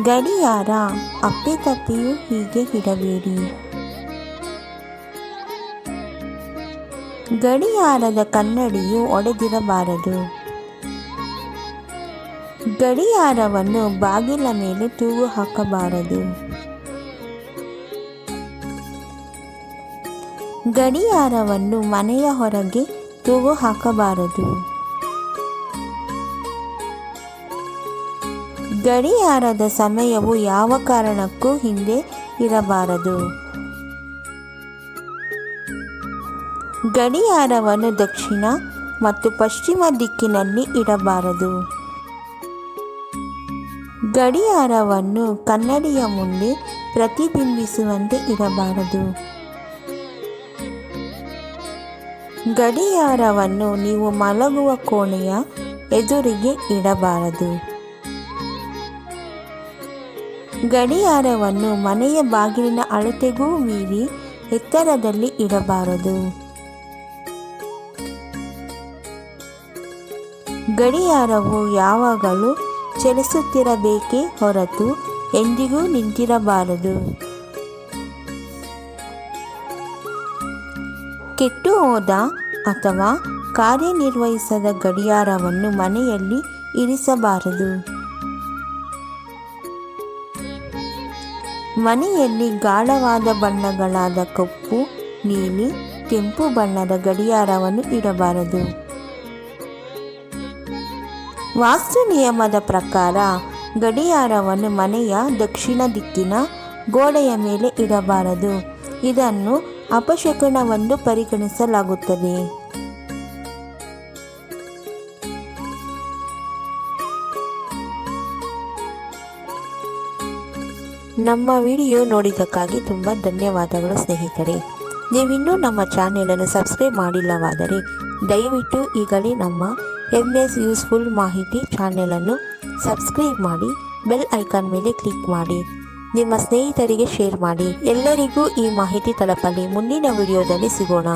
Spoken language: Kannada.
ಗಡಿಯಾರ ಅಪ್ಪಿತಪ್ಪಿಯೂ ಹೀಗೆ ಇಡಬೇಡಿ. ಗಡಿಯಾರದ ಕನ್ನಡಿಯು ಒಡೆದಿರಬಾರದು. ಗಡಿಯಾರವನ್ನು ಬಾಗಿಲ ಮೇಲೆ ತೂಗು ಹಾಕಬಾರದು. ಗಡಿಯಾರವನ್ನು ಮನೆಯ ಹೊರಗೆ ತೂಗು ಹಾಕಬಾರದು. ಗಡಿಯಾರದ ಸಮಯವು ಯಾವ ಕಾರಣಕ್ಕೂ ಹಿಂದೆ ಇರಬಾರದು. ಗಡಿಯಾರವನ್ನು ದಕ್ಷಿಣ ಮತ್ತು ಪಶ್ಚಿಮ ದಿಕ್ಕಿನಲ್ಲಿ ಇಡಬಾರದು. ಗಡಿಯಾರವನ್ನು ಕನ್ನಡಿಯ ಮುಂದೆ ಪ್ರತಿಬಿಂಬಿಸುವಂತೆ ಇಡಬಾರದು. ಗಡಿಯಾರವನ್ನು ನೀವು ಮಲಗುವ ಕೋಣೆಯ ಎದುರಿಗೆ ಇಡಬಾರದು. ಗಡಿಯಾರವನ್ನು ಮನೆಯ ಬಾಗಿಲಿನ ಅಳತೆಗೂ ಮೀರಿ ಎತ್ತರದಲ್ಲಿ ಇಡಬಾರದು. ಗಡಿಯಾರವು ಯಾವಾಗಲೂ ಚಲಿಸುತ್ತಿರಬೇಕೇ ಹೊರತು ಎಂದಿಗೂ ನಿಂತಿರಬಾರದು. ಕೆಟ್ಟು ಹೋದ ಅಥವಾ ಕಾರ್ಯನಿರ್ವಹಿಸದ ಗಡಿಯಾರವನ್ನು ಮನೆಯಲ್ಲಿ ಇರಿಸಬಾರದು. ಮನೆಯಲ್ಲಿ ಗಾಢವಾದ ಬಣ್ಣಗಳಾದ ಕಪ್ಪು, ನೀಲಿ, ಕೆಂಪು ಬಣ್ಣದ ಗಡಿಯಾರವನ್ನು ಇಡಬಾರದು. ವಾಸ್ತು ನಿಯಮದ ಪ್ರಕಾರ ಗಡಿಯಾರವನ್ನು ಮನೆಯ ದಕ್ಷಿಣ ದಿಕ್ಕಿನ ಗೋಡೆಯ ಮೇಲೆ ಇಡಬಾರದು. ಇದನ್ನು ಅಪಶಕುನವೆಂದು ಪರಿಗಣಿಸಲಾಗುತ್ತದೆ. ನಮ್ಮ ವಿಡಿಯೋ ನೋಡಿದ್ದಕ್ಕಾಗಿ ತುಂಬ ಧನ್ಯವಾದಗಳು ಸ್ನೇಹಿತರೆ. ನೀವಿನ್ನೂ ನಮ್ಮ ಚಾನೆಲನ್ನು ಸಬ್ಸ್ಕ್ರೈಬ್ ಮಾಡಿಲ್ಲವಾದರೆ ದಯವಿಟ್ಟು ಈಗಲೇ ನಮ್ಮ MS ಯೂಸ್ಫುಲ್ ಮಾಹಿತಿ ಚಾನೆಲನ್ನು ಸಬ್ಸ್ಕ್ರೈಬ್ ಮಾಡಿ, ಬೆಲ್ ಐಕಾನ್ ಮೇಲೆ ಕ್ಲಿಕ್ ಮಾಡಿ, ನಿಮ್ಮ ಸ್ನೇಹಿತರಿಗೆ ಶೇರ್ ಮಾಡಿ. ಎಲ್ಲರಿಗೂ ಈ ಮಾಹಿತಿ ತಲುಪಲಿ. ಮುಂದಿನ ವಿಡಿಯೋದಲ್ಲಿ ಸಿಗೋಣ.